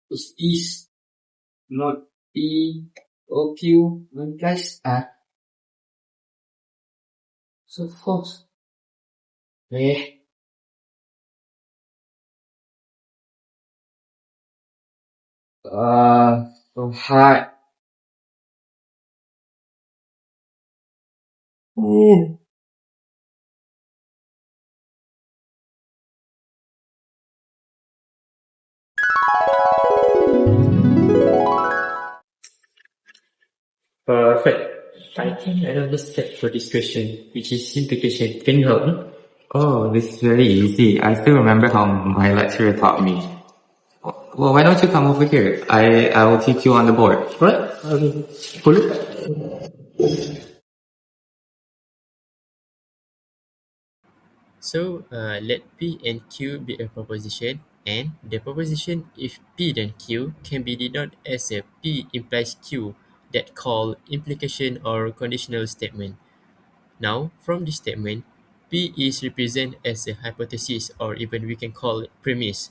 It is not P or Q implies R. So false. Eh, so hard. Oh. Perfect. I think I know the step for this question, which is implication. Can you help me? Oh, this is very easy. I still remember how my lecturer taught me. Well, why don't you come over here? I will teach you on the board. What? Pull it. So let P and Q be a proposition, and the proposition if P then Q can be denoted as a P implies Q that called implication or conditional statement. Now, from this statement, P is represented as a hypothesis or even we can call it premise.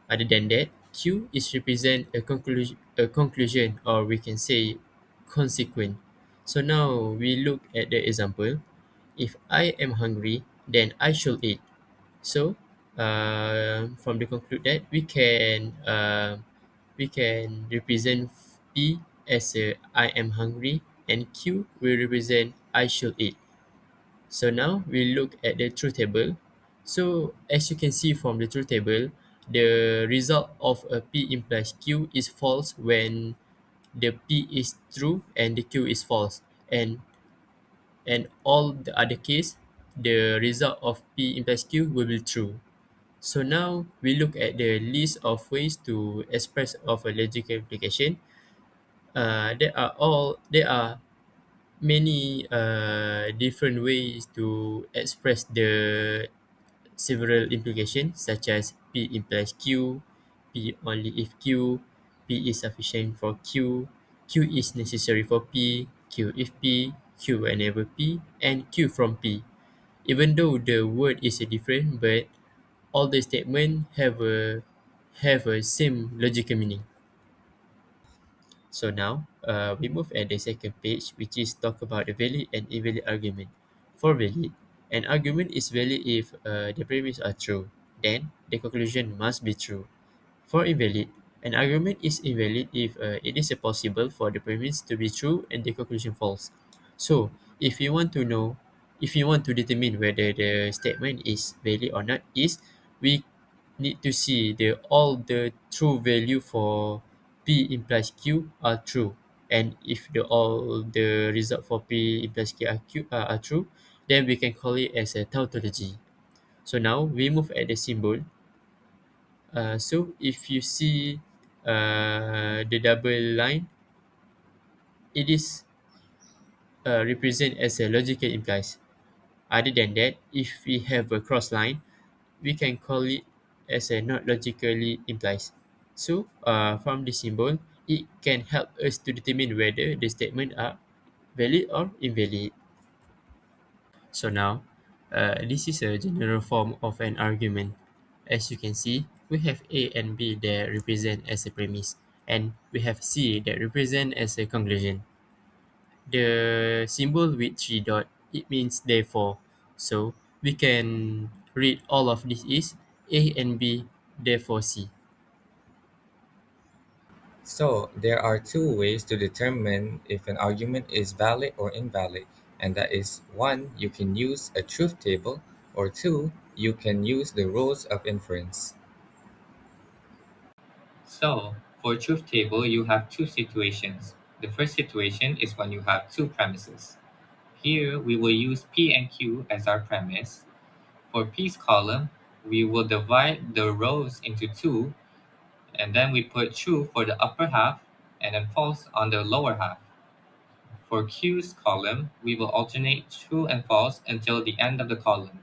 Other than that, Q is represent a conclusion or we can say consequent. So now we look at the example. If I am hungry, then I should eat. So, from the conclude that we can represent P as a I am hungry and Q will represent I should eat. So now we look at the truth table. So as you can see from the truth table, the result of a P implies Q is false when the P is true and the Q is false. And all the other case, the result of P implies Q will be true. So now we look at the list of ways to express of a logical implication. There are many different ways to express the several implications such as P implies Q, P only if Q, P is sufficient for Q, Q is necessary for P, Q if P, Q whenever P, and Q from P. Even though the word is different, but all the statements have a same logical meaning. So now we move at the second page, which is talk about the valid and invalid argument. For valid, an argument is valid if the premises are true. Then the conclusion must be true. For invalid, an argument is invalid if it is possible for the premise to be true and the conclusion false. So, if you want to know, if you want to determine whether the statement is valid or not, is we need to see the all the true value for P implies Q are true, and if the all the result for P implies Q are true, then we can call it as a tautology. So now we move at the symbol. So if you see the double line, it is represent as a logical implies. Other than that, if we have a cross line, we can call it as a not logically implies. So from the symbol, it can help us to determine whether the statement are valid or invalid. So now, this is a general form of an argument. As you can see, we have A and B that represent as a premise, and we have C that represent as a conclusion. The symbol with three dot, it means therefore. So we can read all of this is A and B, therefore C. So, there are two ways to determine if an argument is valid or invalid, and that is one, you can use a truth table, or two, you can use the rules of inference. So, for truth table, you have two situations. The first situation is when you have two premises. Here, we will use P and Q as our premise. For P's column, we will divide the rows into two, and then we put true for the upper half and then false on the lower half. For Q's column, we will alternate true and false until the end of the column.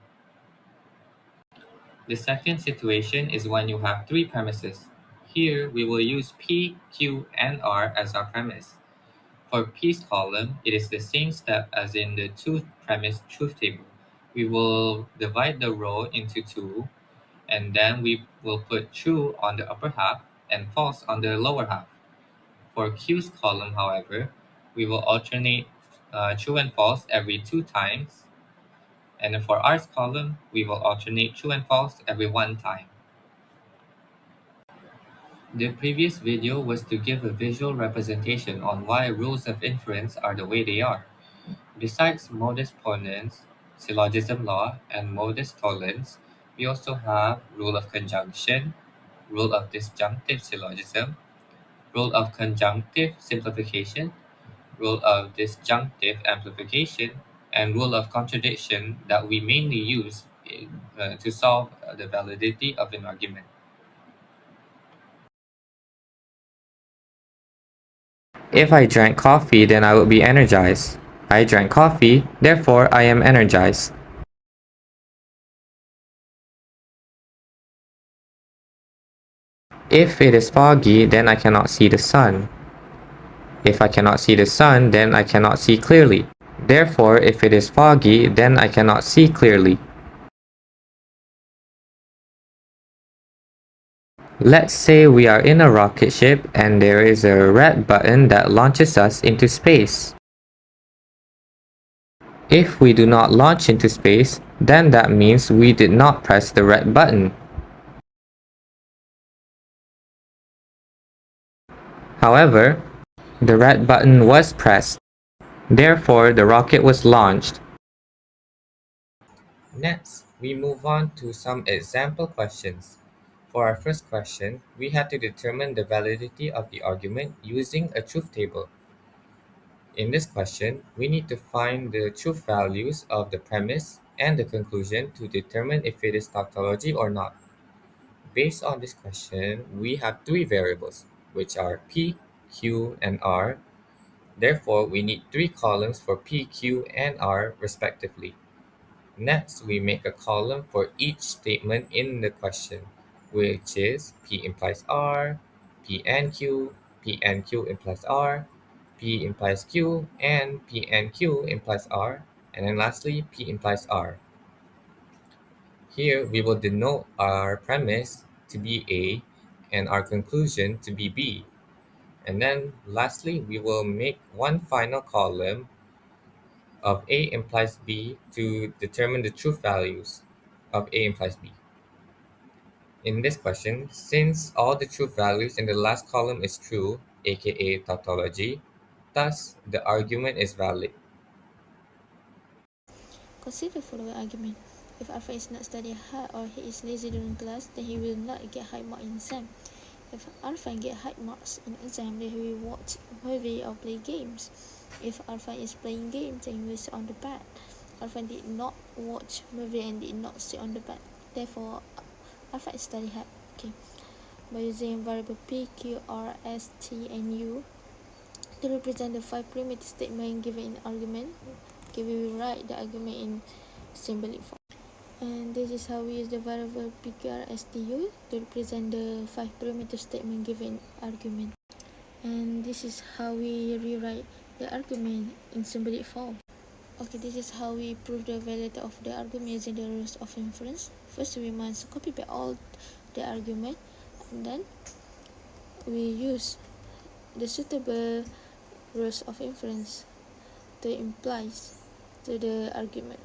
The second situation is when you have three premises. Here, we will use P, Q, and R as our premise. For P's column, it is the same step as in the two-premise truth table. We will divide the row into two, and then we will put true on the upper half and false on the lower half. For Q's column, however, we will alternate true and false every 2 times, and then for R's column, we will alternate true and false every 1 time. The previous video was to give a visual representation on why rules of inference are the way they are. Besides modus ponens, syllogism law, and modus tollens, we also have rule of conjunction, rule of disjunctive syllogism, rule of conjunctive simplification, rule of disjunctive amplification, and rule of contradiction that we mainly use to solve the validity of an argument. If I drank coffee, then I would be energized. I drank coffee, therefore I am energized. If it is foggy, then I cannot see the sun. If I cannot see the sun, then I cannot see clearly. Therefore, if it is foggy, then I cannot see clearly. Let's say we are in a rocket ship and there is a red button that launches us into space. If we do not launch into space, then that means we did not press the red button. However, the red button was pressed. Therefore, the rocket was launched. Next, we move on to some example questions. For our first question, we had to determine the validity of the argument using a truth table. In this question, we need to find the truth values of the premise and the conclusion to determine if it is tautology or not. Based on this question, we have three variables, which are P, Q, and R. Therefore, we need three columns for P, Q, and R respectively. Next, we make a column for each statement in the question, which is P implies R, P and Q implies R, P implies Q, and P and Q implies R, and then lastly, P implies R. Here, we will denote our premise to be A and our conclusion to be B. And then lastly, we will make one final column of A implies B to determine the truth values of A implies B. In this question, since all the truth values in the last column is true, aka tautology, thus the argument is valid. Consider the following argument. If Alpha is not studying hard or he is lazy during class, then he will not get high marks in exam. If Alpha get high marks in exam, then he will watch movie or play games. If Alpha is playing games, then he will sit on the bed. Alpha did not watch movie and did not sit on the bed. Therefore, Alpha is study hard. Okay. By using variable P, Q, R, S, T, and U to represent the 5 perimeter statement given in argument, okay, we will write the argument in symbolic form. And this is how we use the variable P, Q, R, S, T, U to represent the 5 perimeter statement given in argument. And this is how we rewrite the argument in symbolic form. Okay, this is how we prove the validity of the argument using the rules of inference. First, we must copy paste all the argument, and then we use the suitable rules of inference to implies to the argument,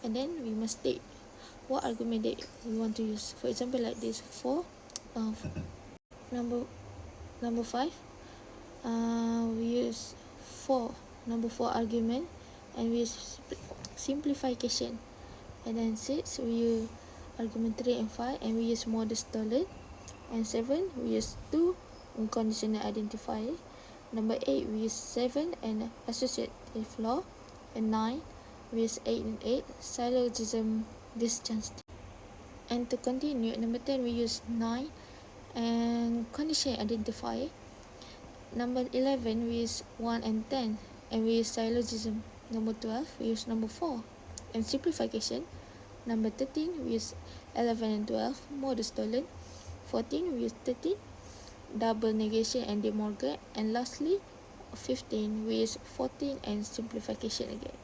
and then we must state what argument that we want to use. For example, like this, for number 5, we use number 4 argument, and we use simplification. And then 6, we use argument 3 and 5, and we use modus tollens. And 7, we use 2 unconditional identifier. Number 8, we use 7 and associative law. And 9, we use 8 and 8 syllogism disjunctive. And to continue, number 10, we use 9 and conditional identifier. Number 11, we use 1 and 10, and we use syllogism. Number 12, we use number 4 and simplification. Number 13, we use 11 and 12 modus tollens. 14, we use 13 double negation and De Morgan. And lastly, 15, we use 14 and simplification again.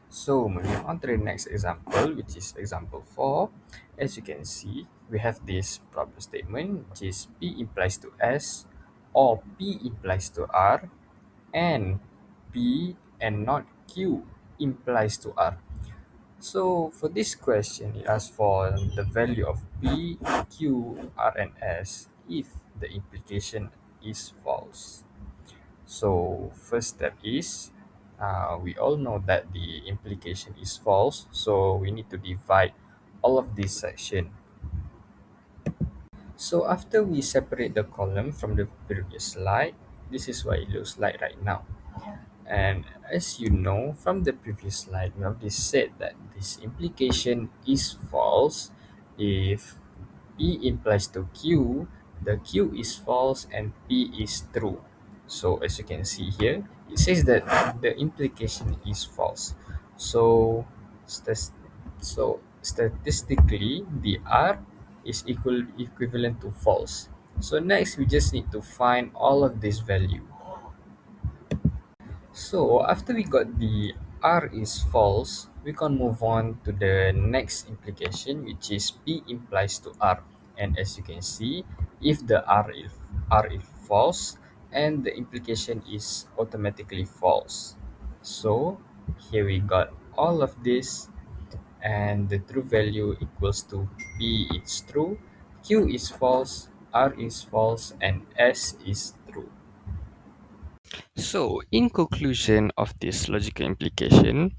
So moving on to the next example, which is example 4. As you can see, we have this problem statement, which is P implies to S or P implies to R, and P and not Q implies to R. So for this question, it asks for the value of P, Q, R, and S if the implication is false. So first step is, we all know that the implication is false, so we need to divide all of this section. So after we separate the column from the previous slide, this is what it looks like right now. And as you know from the previous slide, we already said that this implication is false if P implies to Q, the Q is false and P is true. So as you can see here, it says that the implication is false. So, stas- so statistically, the R is equivalent to false. So next, we just need to find all of this value. So after we got the R is false, we can move on to the next implication, which is P implies to R. And as you can see, if the R is false, and the implication is automatically false. So here we got all of this, and the true value equals to P is true, Q is false, R is false, and S is true. So, in conclusion of this logical implication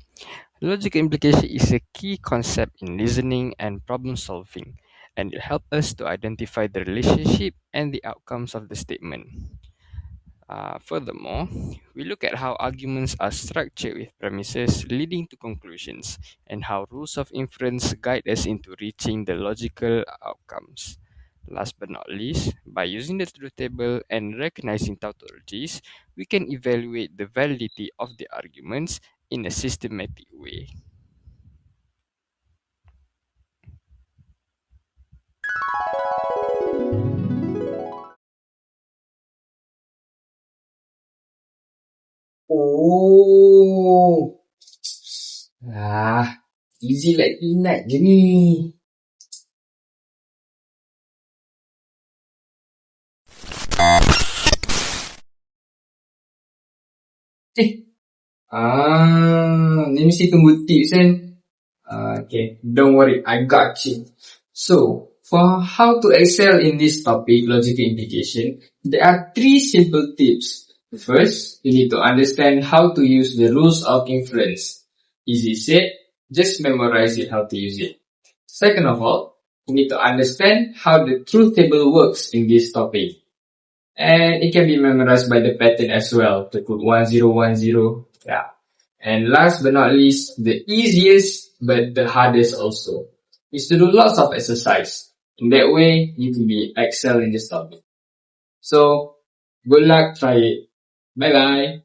is a key concept in listening and problem solving, and it helps us to identify the relationship and the outcomes of the statement. Furthermore, we look at how arguments are structured with premises leading to conclusions, and how rules of inference guide us into reaching the logical outcomes. Last but not least, by using the truth table and recognizing tautologies, we can evaluate the validity of the arguments in a systematic way. Oh, easy like peanut je ni. Let me see tunggu tips kan. Okay, don't worry, I got you. So, for how to excel in this topic, logical implication, there are 3 simple tips. First, you need to understand how to use the rules of inference. Easy said, just memorize it how to use it. Second of all, you need to understand how the truth table works in this topic. And it can be memorized by the pattern as well, to put 1010. Yeah. And last but not least, the easiest but the hardest also is to do lots of exercise. In that way, you can be excel in this topic. So, good luck, try it. Bye bye.